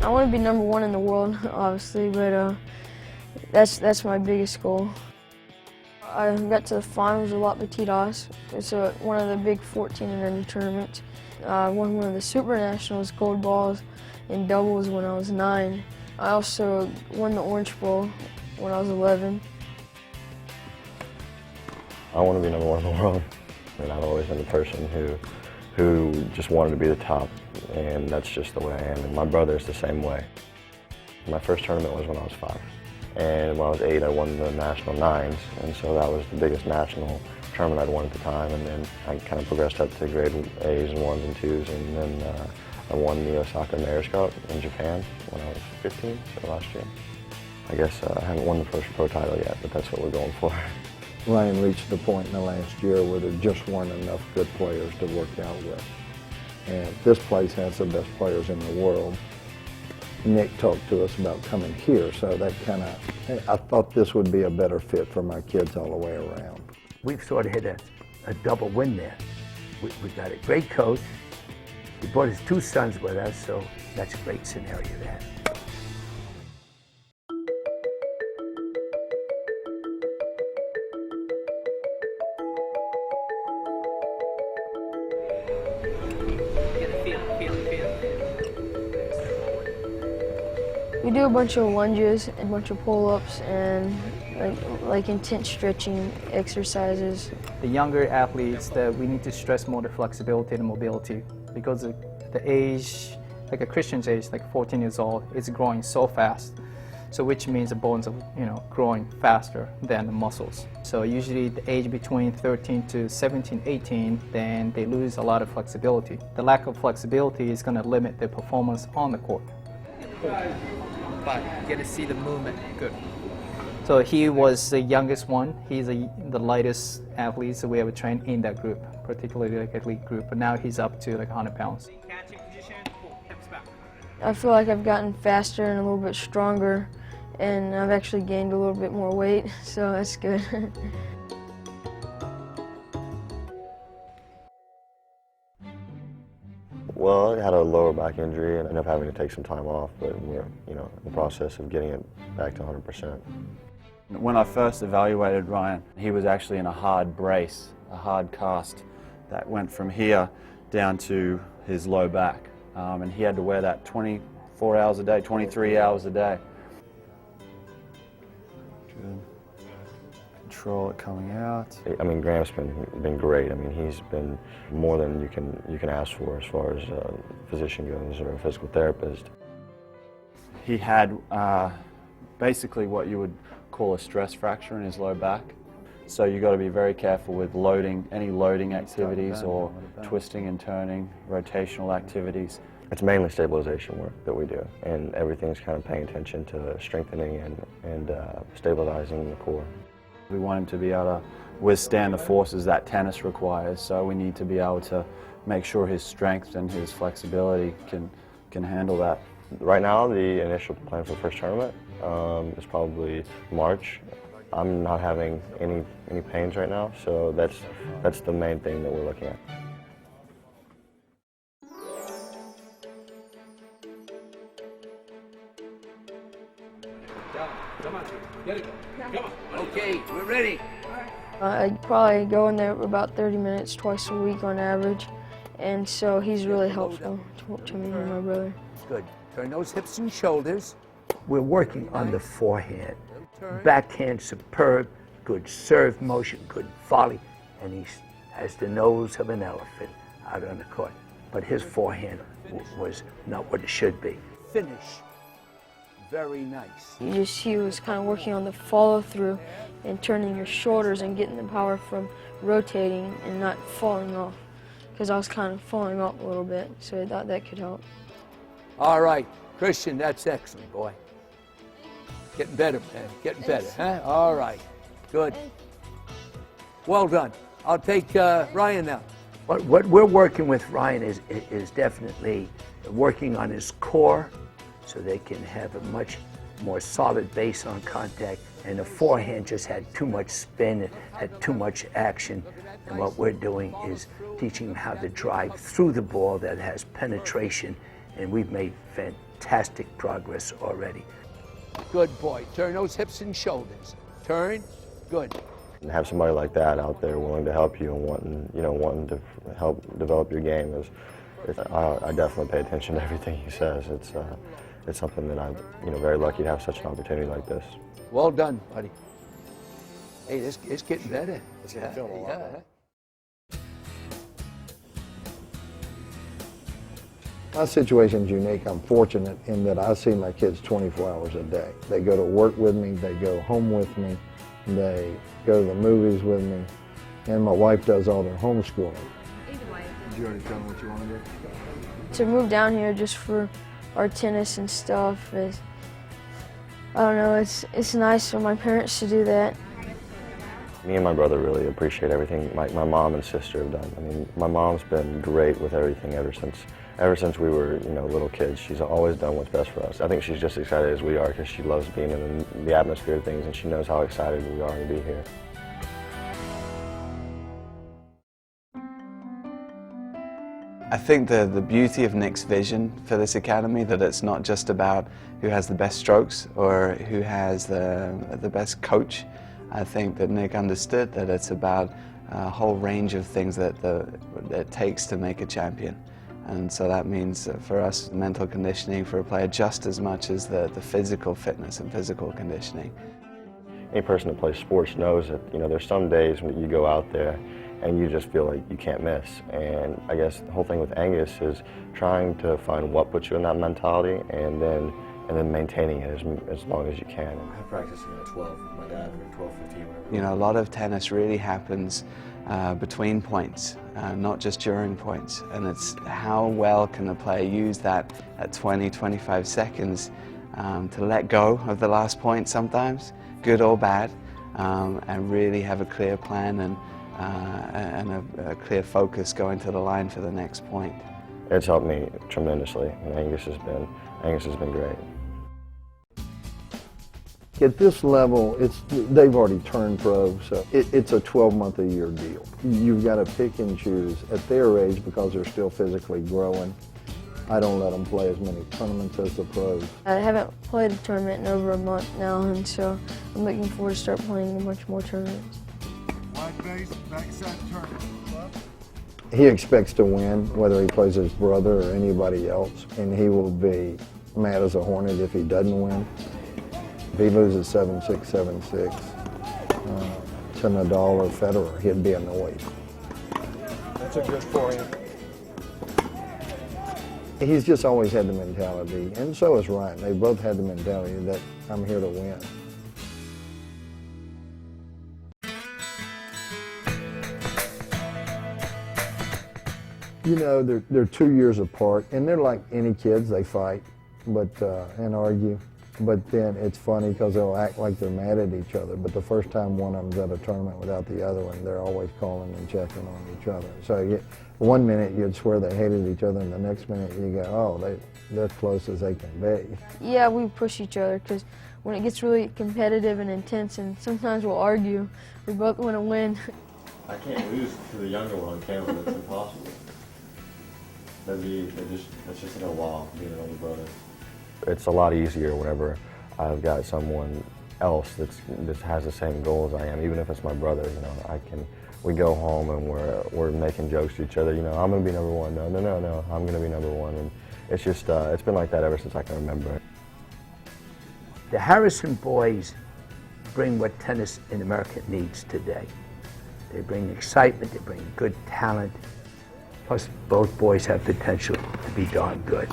I want to be #1 in the world, obviously, but that's my biggest goal. I got to the finals a lot with T-DOS. It's one of the big 14 and under tournaments. I won one of the Super Nationals gold balls in doubles when I was 9. I also won the Orange Bowl when I was 11. I want to be #1 in the world, and I've always been the person who just wanted to be the top, and that's just the way I am. And my brother is the same way. My first tournament was when I was 5, and when I was 8, I won the national 9s, and so that was the biggest national tournament I'd won at the time. And then I kind of progressed up to grade A's and 1s and 2s, and then I won the Osaka Mayor's Cup in Japan when I was 15, so last year. I guess I haven't won the first pro title yet, but that's what we're going for. Ryan reached the point in the last year where there just weren't enough good players to work out with. And this place has the best players in the world. Nick talked to us about coming here, so that kind of, I thought this would be a better fit for my kids all the way around. We've sort of hit a double win there. We got a great coach. He brought his 2 sons with us, so that's a great scenario there. We do a bunch of lunges, a bunch of pull-ups, and like intense stretching exercises. The younger athletes, that we need to stress motor flexibility and mobility, because the age, like a Christian's age, like 14 years old, is growing so fast. So which means the bones are, growing faster than the muscles. So usually the age between 13 to 17, 18, then they lose a lot of flexibility. The lack of flexibility is going to limit their performance on the court. But you get to see the movement. Good. So he was the youngest one. He's the lightest athlete that we ever trained in that group, particularly like elite group. But now he's up to like 100 pounds. I feel like I've gotten faster and a little bit stronger, and I've actually gained a little bit more weight, so that's good. Well, I had a lower back injury and ended up having to take some time off, but we're in the process of getting it back to 100%. When I first evaluated Ryan, he was actually in a hard brace, a hard cast that went from here down to his low back. And he had to wear that 24 hours a day, 23 hours a day. Good. Control it coming out. I mean, Graham's been great. I mean, he's been more than you can ask for as far as a physician goes or a physical therapist. He had basically what you would call a stress fracture in his low back. So you got to be very careful with any loading activities or twisting and turning, rotational activities. It's mainly stabilization work that we do, and everything's kind of paying attention to strengthening and stabilizing the core. We want him to be able to withstand the forces that tennis requires, so we need to be able to make sure his strength and his flexibility can handle that. Right now, the initial plan for the first tournament is probably March. I'm not having any pains right now, so that's the main thing that we're looking at. Come on, get it. Come on. Okay, we're ready. I probably go in there about 30 minutes twice a week on average, and so he's really helpful to me and my brother. Good. Turn those hips and shoulders. We're working on the forehand. Backhand superb, good serve motion, good volley, and he has the nose of an elephant out on the court. But his forehand was not what it should be. Finish. Very nice. He was kind of working on the follow through and turning your shoulders and getting the power from rotating and not falling off, because I was kind of falling off a little bit, so I thought that could help. All right, Christian, that's excellent, boy. Getting better, man. Getting better, huh? All right, good. Well done. I'll take Ryan now. What we're working with Ryan is definitely working on his core, so they can have a much more solid base on contact, and the forehand just had too much spin, it had too much action, and what we're doing is teaching him how to drive through the ball that has penetration and we've made fantastic progress already. Good boy. Turn those hips and shoulders. Turn. Good. And have somebody like that out there willing to help you and wanting to help develop your game I definitely pay attention to everything he says. It's something that I'm very lucky to have such an opportunity like this. Well done, buddy. Hey, it's getting better. It's getting feeling a lot better. My situation's unique. I'm fortunate in that I see my kids 24 hours a day. They go to work with me, they go home with me, they go to the movies with me, and my wife does all their homeschooling. Did you already tell them what you want to do? To move down here just for our tennis and stuff I don't know, it's nice for my parents to do that. Me and my brother really appreciate everything my mom and sister have done. I mean, my mom's been great with everything ever since we were little kids. She's always done what's best for us. I think she's just as excited as we are because she loves being in the atmosphere of things, and she knows how excited we are to be here. I think the beauty of Nick's vision for this academy, that it's not just about who has the best strokes or who has the best coach. I think that Nick understood that it's about a whole range of things that it takes to make a champion. And so that means for us, mental conditioning for a player just as much as the physical fitness and physical conditioning. Any person that plays sports knows that there's some days when you go out there and you just feel like you can't miss. And I guess the whole thing with Angus is trying to find what puts you in that mentality and then maintaining it as long as you can. I practiced at 12 with my dad, or 12, 15, whatever. A lot of tennis really happens between points, not just during points. And it's how well can the player use that at 20, 25 seconds to let go of the last point sometimes, good or bad, and really have a clear plan and a clear focus going to the line for the next point. It's helped me tremendously, and Angus has been great. At this level, they've already turned pro, so it's a 12-month-a-year deal. You've got to pick and choose. At their age, because they're still physically growing, I don't let them play as many tournaments as the pros. I haven't played a tournament in over a month now, and so I'm looking forward to start playing a bunch more tournaments. Wide base, backside turn. He expects to win, whether he plays his brother or anybody else, and he will be mad as a hornet if he doesn't win. If he loses 7-6, 7-6 to Nadal or Federer, he'd be annoyed. That's a good forehand. He's just always had the mentality, and so has Ryan. They both had the mentality that I'm here to win. They're 2 years apart, and they're like any kids. They fight, and argue. But then it's funny because they'll act like they're mad at each other. But the first time one of them's at a tournament without the other one, they're always calling and checking on each other. So one minute you'd swear they hated each other, and the next minute you go, oh, they're close as they can be. Yeah, we push each other because when it gets really competitive and intense, and sometimes we'll argue, we both want to win. I can't lose to the younger one on camera. That's impossible. That's just like a wall being an older brother. It's a lot easier whenever I've got someone else that has the same goals I am, even if it's my brother. We go home and we're making jokes to each other. I'm gonna be number one. No, I'm gonna be number one. And it's just it's been like that ever since I can remember. The Harrison boys bring what tennis in America needs today. They bring excitement, they bring good talent, plus both boys have potential to be darn good.